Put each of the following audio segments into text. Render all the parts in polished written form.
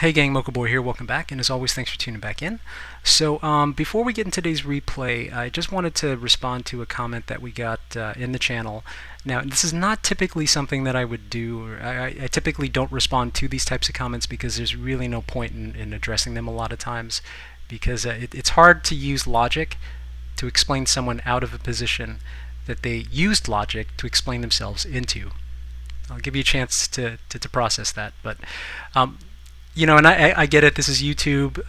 Hey gang, Mocha Boy here, welcome back, and as always, thanks for tuning back in. So, before we get into today's replay, I just wanted to respond to a comment that we got in the channel. Now, this is not typically something that I would do, or I typically don't respond to these types of comments because there's really no point in addressing them a lot of times, because it's hard to use logic to explain someone out of a position that they used logic to explain themselves into. I'll give you a chance to process that, but and I get it. This is YouTube.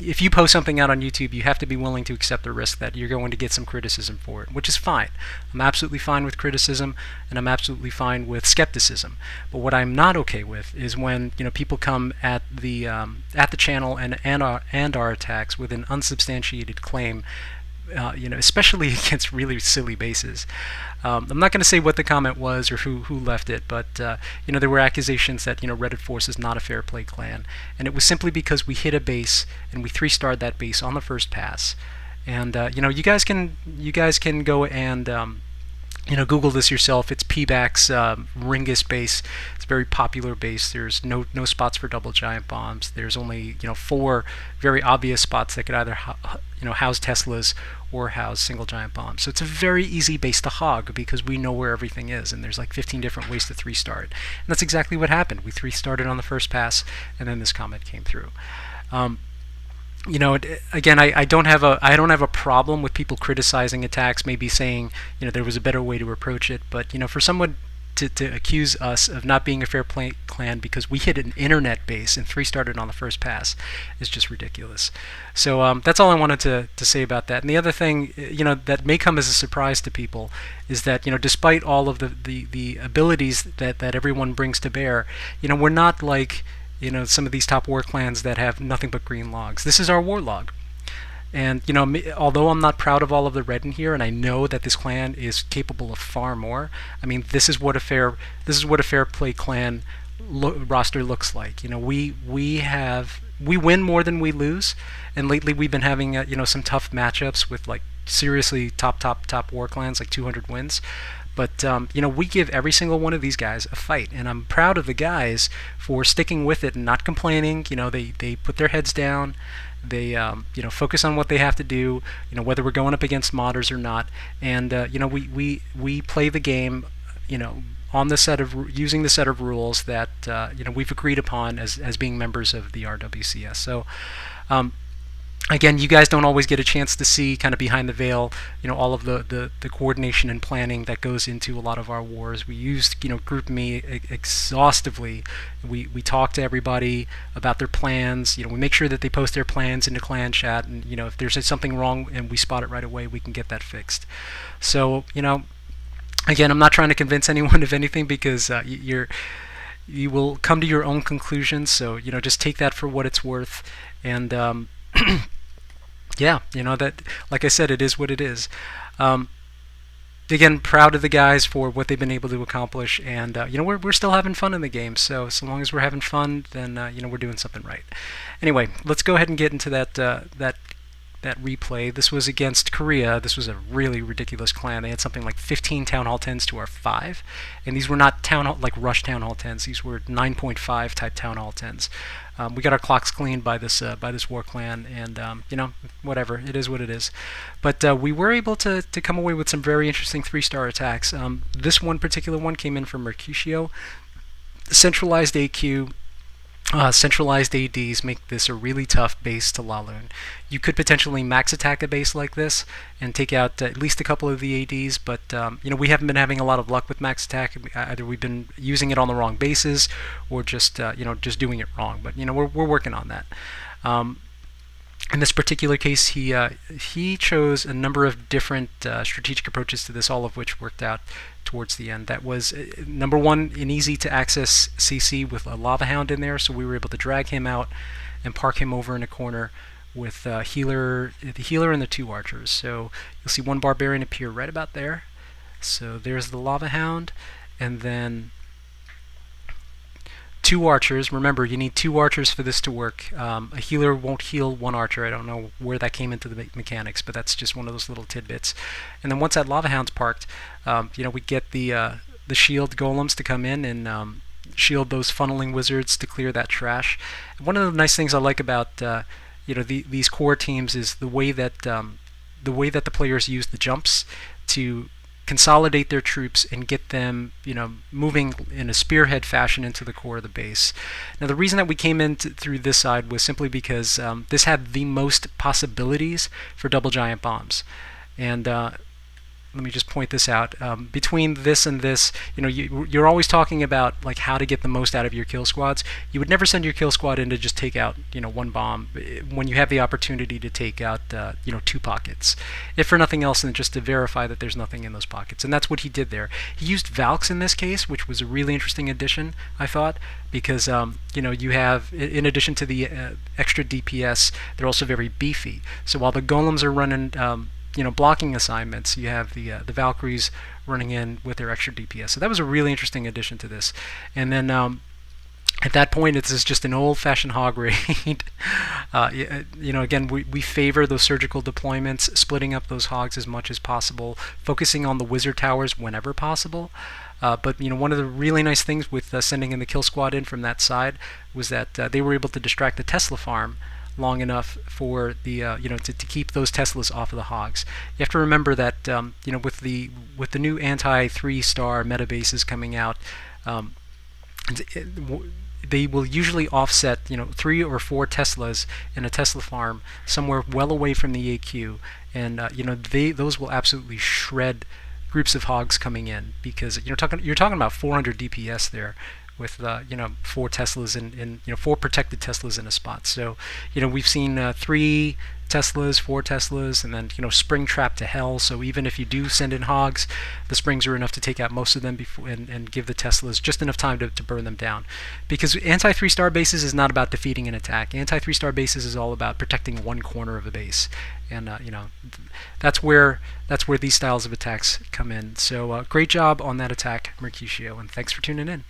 If you post something out on YouTube, you have to be willing to accept the risk that you're going to get some criticism for it, which is fine. I'm absolutely fine with criticism, and I'm absolutely fine with skepticism. But what I'm not okay with is when people come at the channel and our attacks with an unsubstantiated claim. Especially against really silly bases. I'm not going to say what the comment was or who left it, but there were accusations that Reddit Force is not a fair play clan, and it was simply because we hit a base and we 3-starred that base on the first pass. And you guys can go and Google this yourself. It's P-Back's Ringus base. It's a very popular base. There's no spots for double giant bombs. There's only 4 very obvious spots that could either house Teslas or house single giant bombs. So it's a very easy base to hog because we know where everything is, and there's like 15 different ways to 3-star it. And that's exactly what happened. We 3-starred it on the first pass, and then this comment came through. Again, I don't have a problem with people criticizing attacks, maybe saying there was a better way to approach it. But for someone to accuse us of not being a fair play clan because we hit an internet base and 3-starred it on the first pass is just ridiculous. So that's all I wanted to say about that. And the other thing that may come as a surprise to people is that despite all of the abilities that everyone brings to bear, we're not like some of these top war clans that have nothing but green logs. This is our war log. And although I'm not proud of all of the red in here, and I know that this clan is capable of far more, I mean this is what a fair play clan roster looks like. We win more than we lose, and lately we've been having some tough matchups with like seriously top war clans, like 200 wins. But we give every single one of these guys a fight, and I'm proud of the guys for sticking with it and not complaining. They put their heads down. They focus on what they have to do. Whether we're going up against modders or not, and we play the game. On the set of using the set of rules that we've agreed upon as being members of the RWCS. So. Again, you guys don't always get a chance to see kind of behind the veil, all of the coordination and planning that goes into a lot of our wars. We use, GroupMe exhaustively. We talk to everybody about their plans. We make sure that they post their plans into clan chat, and if there's something wrong and we spot it right away, we can get that fixed. So, again, I'm not trying to convince anyone of anything because you will come to your own conclusions. So, just take that for what it's worth, and yeah, that, like I said, it is what it is. Again, proud of the guys for what they've been able to accomplish, and we're still having fun in the game. So long as we're having fun, then we're doing something right. Anyway, let's go ahead and get into that replay. This was against Korea. This was a really ridiculous clan. They had something like 15 Town Hall 10s to our 5, and these were not like rush Town Hall 10s. These were 9.5 type Town Hall 10s. We got our clocks cleaned by this war clan, and whatever, it is what it is. But we were able to come away with some very interesting 3-star attacks. This one particular one came in from Mercutio. Centralized AQ. Centralized ADs make this a really tough base to Laloon. You could potentially max attack a base like this and take out at least a couple of the ADs, but we haven't been having a lot of luck with max attack. Either we've been using it on the wrong bases, or just just doing it wrong. But we're working on that. In this particular case, he chose a number of different strategic approaches to this, all of which worked out towards the end. That was number one, an easy to access CC with a Lava Hound in there, so we were able to drag him out and park him over in a corner with the healer and the 2 archers. So you'll see 1 barbarian appear right about there. So there's the Lava Hound, and then 2 archers. Remember, you need 2 archers for this to work. A healer won't heal 1 archer. I don't know where that came into the mechanics, but that's just one of those little tidbits. And then once that Lava Hound's parked, we get the shield golems to come in and shield those funneling wizards to clear that trash. One of the nice things I like about these core teams is the players use the jumps to consolidate their troops and get them, moving in a spearhead fashion into the core of the base. Now, the reason that we came in through this side was simply because this had the most possibilities for double giant bombs. And let me just point this out. Between this and this, you're always talking about like how to get the most out of your kill squads. You would never send your kill squad in to just take out, one bomb when you have the opportunity to take out, 2 pockets, if for nothing else than just to verify that there's nothing in those pockets. And that's what he did there. He used Valks in this case, which was a really interesting addition, I thought, because you have, in addition to the extra DPS, they're also very beefy. So while the golems are running blocking assignments, you have the Valkyries running in with their extra DPS. So that was a really interesting addition to this. And then at that point, it's just an old-fashioned hog raid. Again, we favor those surgical deployments, splitting up those hogs as much as possible, focusing on the wizard towers whenever possible. But one of the really nice things with sending in the kill squad in from that side was that they were able to distract the Tesla farm long enough for the to keep those Teslas off of the hogs. You have to remember that with the new anti 3-star meta bases coming out, they will usually offset 3 or 4 Teslas in a Tesla farm somewhere well away from the AQ, and those will absolutely shred groups of hogs coming in, because you're talking about 400 DPS there, with 4 Teslas and 4 protected Teslas in a spot. So we've seen 3 Teslas, 4 Teslas, and then spring trap to hell. So even if you do send in hogs, the springs are enough to take out most of them before, and give the Teslas just enough time to burn them down. Because anti 3-star bases is not about defeating an attack. Anti 3-star bases is all about protecting one corner of a base, and that's where these styles of attacks come in. So great job on that attack, Mercutio, and thanks for tuning in.